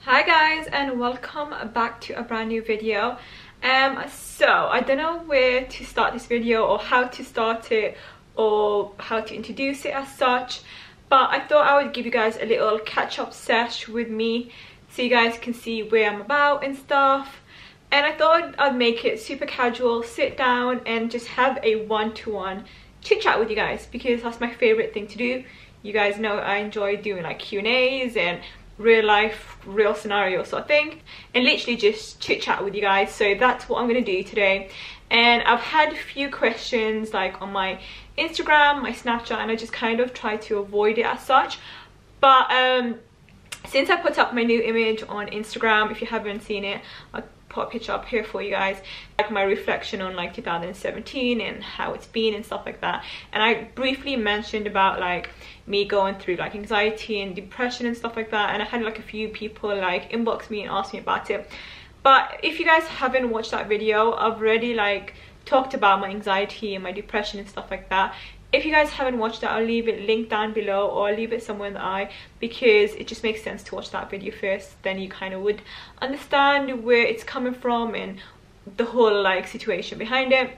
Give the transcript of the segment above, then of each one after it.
Hi guys, and welcome back to a brand new video. So I don't know where to start this video or how to start it or how to introduce it as such, but I thought I would give you guys a little catch-up sesh with me so you guys can see where I'm about and stuff. And I thought I'd make it super casual, sit down and just have a one-to-one chit chat with you guys, because that's my favorite thing to do. You guys know I enjoy doing like Q&As and real life, real scenario sort of thing, and literally just chit chat with you guys. So that's what I'm gonna do today. And I've had a few questions like on my Instagram, my Snapchat, and I just kind of try to avoid it as such. But since I put up my new image on Instagram, if you haven't seen it, I'll put a picture up here for you guys, like my reflection on like 2017 and how it's been and stuff like that. And I briefly mentioned about like me going through like anxiety and depression and stuff like that, and I had like a few people like inbox me and ask me about it. But if you guys haven't watched that video, I've already like talked about my anxiety and my depression and stuff like that. If you guys haven't watched that, I'll leave it linked down below, or I'll leave it somewhere in the eye, because it just makes sense to watch that video first. Then you kind of would understand where it's coming from and the whole like situation behind it.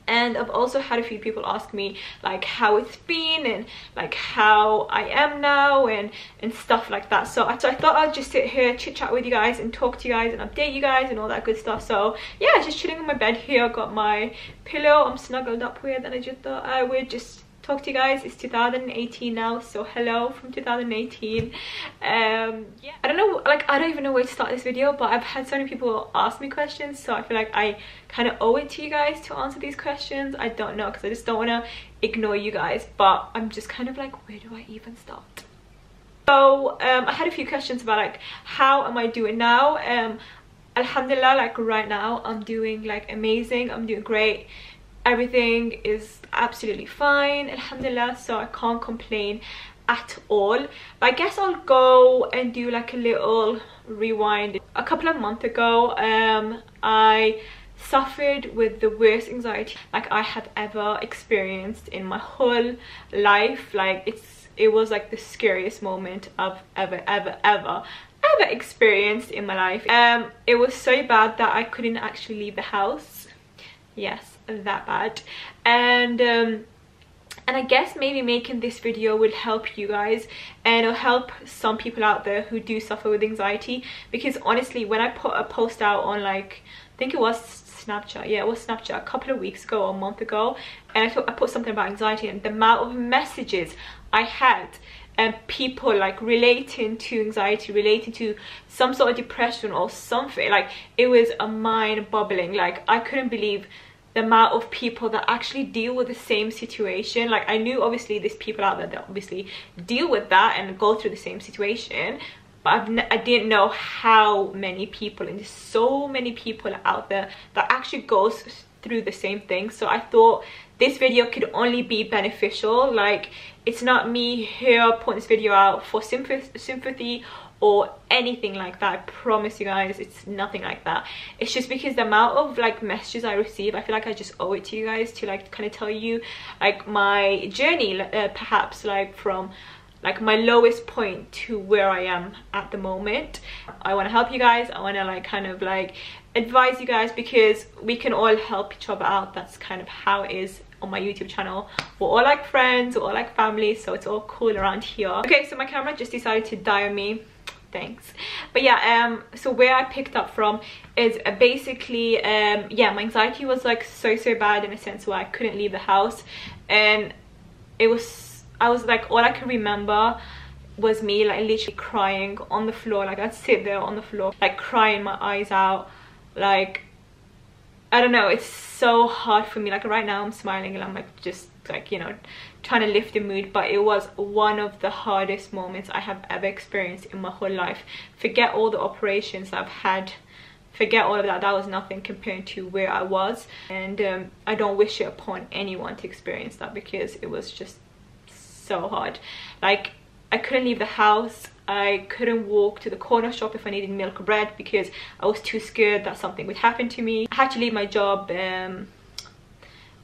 And I've also had a few people ask me like how it's been and like how I am now and stuff like that. So I thought I'd just sit here, chit chat with you guys and talk to you guys and update you guys and all that good stuff. So yeah, just chilling on my bed here. I got my pillow I'm snuggled up with, and I just thought I would just talk to you guys. It's 2018 now, so hello from 2018. Yeah, I don't know, like I don't even know where to start this video, but I've had so many people ask me questions, so I feel like I kind of owe it to you guys to answer these questions. I don't know, because I just don't want to ignore you guys, but I'm just kind of like, where do I even start? So I had a few questions about like how am I doing now. Alhamdulillah, like right now I'm doing like amazing, I'm doing great. Everything is absolutely fine, alhamdulillah, so I can't complain at all. But I guess I'll go and do like a little rewind. A couple of months ago, I suffered with the worst anxiety like I have ever experienced in my whole life. Like it was like the scariest moment I've ever experienced in my life. It was so bad that I couldn't actually leave the house. Yes, that bad. And I guess maybe making this video will help you guys, and it'll help some people out there who do suffer with anxiety. Because honestly, when I put a post out on like, I think it was Snapchat, yeah, it was Snapchat, a couple of weeks ago or a month ago, and I put something about anxiety, and the amount of messages I had and people like relating to anxiety, relating to some sort of depression or something, like it was a mind bubbling. Like I couldn't believe the amount of people that actually deal with the same situation. Like I knew obviously there's people out there that obviously deal with that and go through the same situation, but I didn't know how many people, and there's so many people out there that actually goes through the same thing. So I thought this video could only be beneficial. Like it's not me here putting this video out for sympathy or anything like that. I promise you guys, it's nothing like that. It's just because the amount of like messages I receive, I feel like I just owe it to you guys to like kind of tell you like my journey, perhaps like from like my lowest point to where I am at the moment. I want to help you guys. I want to like kind of like advise you guys, because we can all help each other out. That's kind of how it is on my YouTube channel. We're all like friends, we're all like family, so it's all cool around here. Okay, so my camera just decided to die on me. Thanks. But yeah, so where I picked up from is basically yeah, my anxiety was like so bad in a sense where I couldn't leave the house, and I was like, all I can remember was me like literally crying on the floor. Like I'd sit there on the floor like crying my eyes out. Like I don't know, it's so hard for me. Like right now I'm smiling and I'm like just like, you know, trying to lift the mood, but it was one of the hardest moments I have ever experienced in my whole life. Forget all the operations I've had, forget all of that, that was nothing compared to where I was. And I don't wish it upon anyone to experience that, because it was just so hard. Like I couldn't leave the house, I couldn't walk to the corner shop if I needed milk or bread, because I was too scared that something would happen to me. I had to leave my job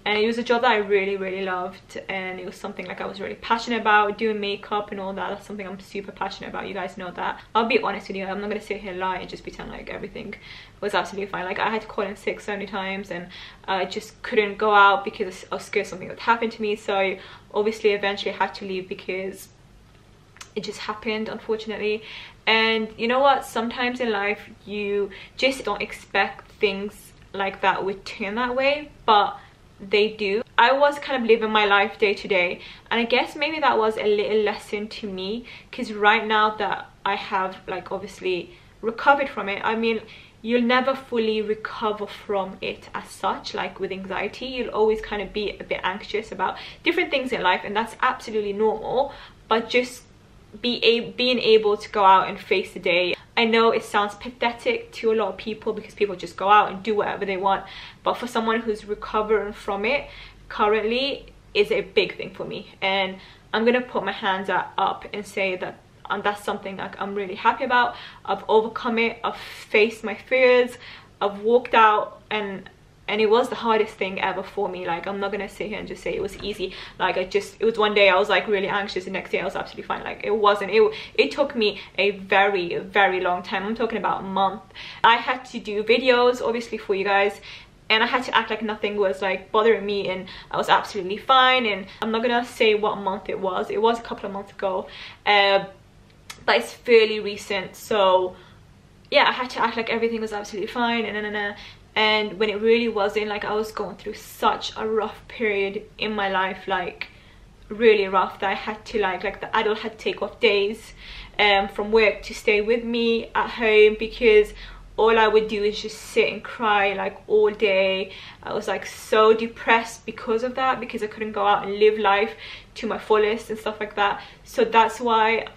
and it was a job that I really loved, and it was something like I was really passionate about. Doing makeup and all that, that's something I'm super passionate about. You guys know that. I'll be honest with you, I'm not gonna sit here and lie and just pretend like everything was absolutely fine. Like, I had to call in sick so many times, and I just couldn't go out because I was scared something would happen to me. So obviously eventually I had to leave because it just happened, unfortunately. And you know what, sometimes in life you just don't expect things like that would turn that way, but they do. I was kind of living my life day to day, and I guess maybe that was a little lesson to me, because right now that I have like obviously recovered from it, I mean, you'll never fully recover from it as such. Like with anxiety, you'll always kind of be a bit anxious about different things in life, and that's absolutely normal. But just being able to go out and face the day. I know it sounds pathetic to a lot of people because people just go out and do whatever they want, but for someone who's recovering from it currently, is a big thing for me. And I'm gonna put my hands up and say that that's something like I'm really happy about. I've overcome it, I've faced my fears, I've walked out, and it was the hardest thing ever for me. Like, I'm not gonna sit here and just say it was easy. Like, it was one day I was like really anxious, the next day I was absolutely fine. Like, it wasn't. It took me a very long time. I'm talking about a month. I had to do videos obviously for you guys, and I had to act like nothing was like bothering me, and I was absolutely fine. And I'm not gonna say what month it was a couple of months ago, but it's fairly recent. So yeah, I had to act like everything was absolutely fine, and when it really wasn't. Like, I was going through such a rough period in my life, like really rough, that I had to like the adult had to take off days from work to stay with me at home, because all I would do is just sit and cry like all day. I was like so depressed because of that, because I couldn't go out and live life to my fullest and stuff like that. So that's why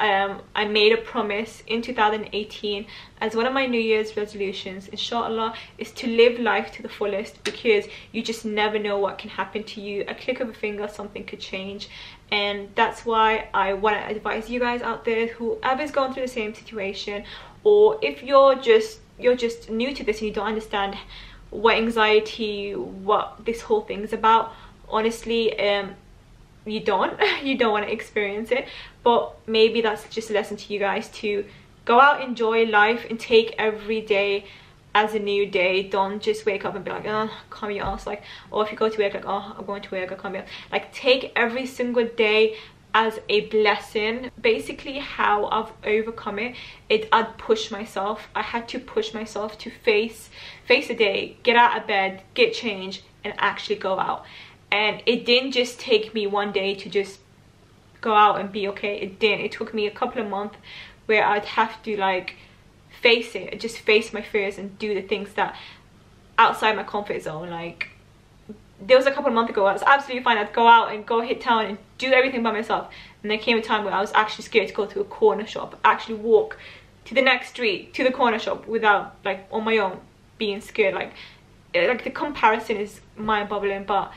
I made a promise in 2018 as one of my New Year's resolutions, inshallah, is to live life to the fullest, because you just never know what can happen to you. A click of a finger, something could change. And that's why I want to advise you guys out there, whoever's going through the same situation, or if you're just new to this and you don't understand what anxiety, what this whole thing's about, honestly, you don't want to experience it. But maybe that's just a lesson to you guys to go out, enjoy life, and take every day as a new day. Don't just wake up and be like, oh, can't be arsed. Like, or if you go to work, like, oh, I'm going to work, I can't be arsed. Like, take every single day as a blessing. Basically, how I've overcome it, I'd push myself. I had to push myself to face the day, get out of bed, get changed, and actually go out. And it didn't just take me one day to just go out and be okay. It didn't. It took me a couple of months where I'd have to like face it, just face my fears and do the things that outside my comfort zone. Like, there was a couple of months ago I was absolutely fine. I'd go out and go hit town and do everything by myself, and there came a time where I was actually scared to go to a corner shop, actually walk to the next street to the corner shop without, like, on my own, being scared. Like the comparison is mind-boggling, but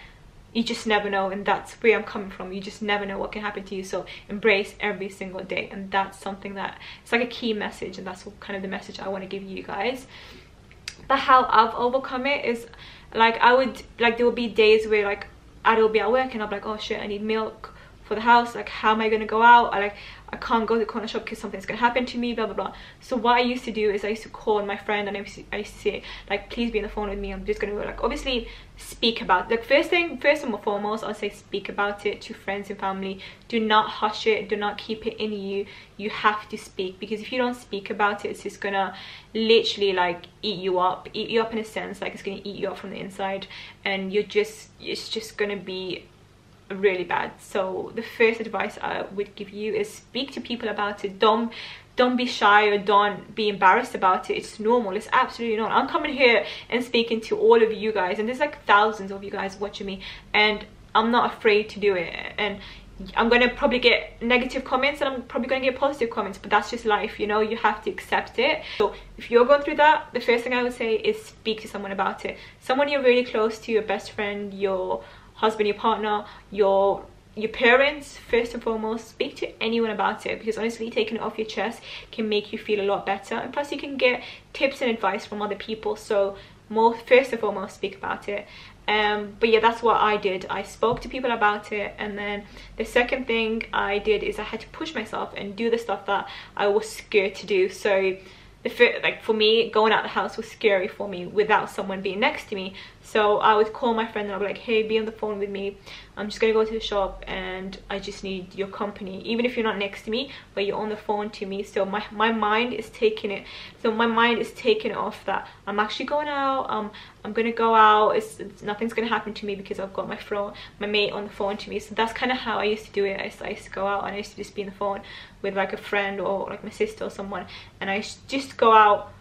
you just never know, and that's where I'm coming from. You just never know what can happen to you, so embrace every single day. And that's something that, it's like a key message, and that's what kind of the message I want to give you guys. But how I've overcome it is, like, there will be days where, like, I'll be at work and I'll be like, oh shit, I need milk for the house. Like, how am I gonna go out? I can't go to the corner shop because something's gonna happen to me, blah blah blah. So what I used to do is I used to call my friend, and I used to say, like, please be on the phone with me. I'm just gonna, like, obviously speak about it. Like, first and foremost, I'll say speak about it to friends and family. Do not hush it, do not keep it in you. You have to speak, because if you don't speak about it, it's just gonna literally, like, eat you up in a sense. Like, it's gonna eat you up from the inside, and it's just gonna be really bad. So the first advice I would give you is speak to people about it. Don't be shy, or don't be embarrassed about it. It's normal. It's absolutely normal. I'm coming here and speaking to all of you guys, and there's like thousands of you guys watching me, and I'm not afraid to do it. And I'm gonna probably get negative comments, and I'm probably gonna get positive comments, but that's just life, you know. You have to accept it. So if you're going through that, the first thing I would say is speak to someone about it. Someone you're really close to, your best friend, your husband, your partner, your parents. First and foremost, speak to anyone about it, because honestly, taking it off your chest can make you feel a lot better, and plus you can get tips and advice from other people. So first and foremost speak about it. But yeah, that's what I did. I spoke to people about it, and then the second thing I did is I had to push myself and do the stuff that I was scared to do. So like for me, going out the house was scary for me without someone being next to me. So I would call my friend and I'd be like, hey, be on the phone with me, I'm just gonna go to the shop and I just need your company, even if you're not next to me but you're on the phone to me. So my mind is taking it, off that I'm actually going out, I'm gonna go out, nothing's gonna happen to me because I've got my mate on the phone to me. So that's kind of how I used to do it. I used to go out and I used to just be on the phone with like a friend or like my sister or someone, and I just go out,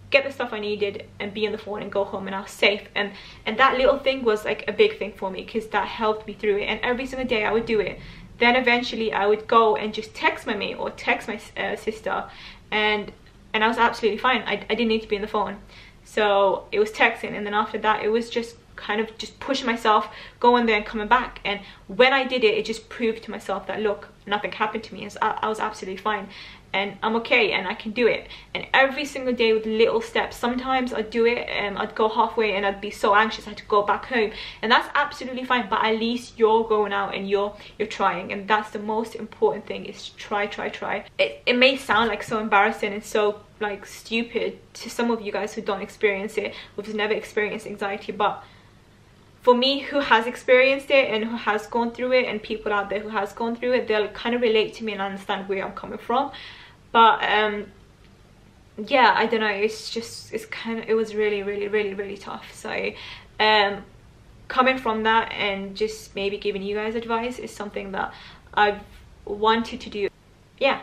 get the stuff I needed and be on the phone and go home, and I was safe. And that little thing was like a big thing for me because that helped me through it. And every single day I would do it. Then eventually I would go and just text my mate or text my sister, and I was absolutely fine. I didn't need to be on the phone. So it was texting, and then after that it was just kind of just pushing myself, going there and coming back. And when I did it, it just proved to myself that look, nothing happened to me. I was absolutely fine and I'm okay and I can do it. And every single day with little steps. Sometimes I'd do it and I'd go halfway and I'd be so anxious I had to go back home, and that's absolutely fine, but at least you're going out and you're trying, and that's the most important thing, is try. It may sound like so embarrassing and so like stupid to some of you guys who don't experience it, who've never experienced anxiety, but for me, who has experienced it and who has gone through it, and people out there who has gone through it, they'll kind of relate to me and understand where I'm coming from. But yeah, I don't know, it was really tough. So coming from that and just maybe giving you guys advice is something that I've wanted to do. Yeah,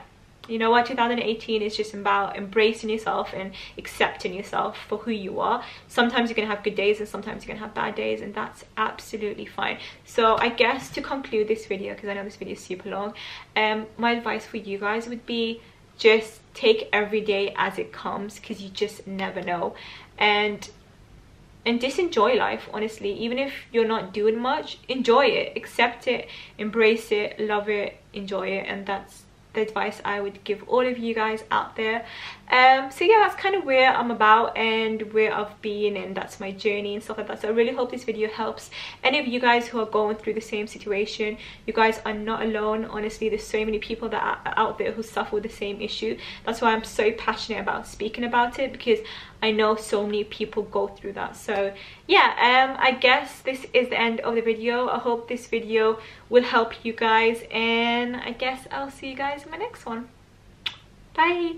you know what, 2018 is just about embracing yourself and accepting yourself for who you are. Sometimes you're gonna have good days and sometimes you're gonna have bad days, and that's absolutely fine. So I guess to conclude this video, because I know this video is super long, my advice for you guys would be just take every day as it comes, because you just never know, and just enjoy life. Honestly, even if you're not doing much, enjoy it, accept it, embrace it, love it, enjoy it. And that's the advice I would give all of you guys out there. So yeah, that's kind of where I'm about and where I've been, and that's my journey and stuff like that. So I really hope this video helps any of you guys who are going through the same situation. You guys are not alone. Honestly, there's so many people that are out there who suffer with the same issue. That's why I'm so passionate about speaking about it, because I know so many people go through that. So yeah, I guess this is the end of the video. I hope this video will help you guys, and I guess I'll see you guys in my next one. Bye.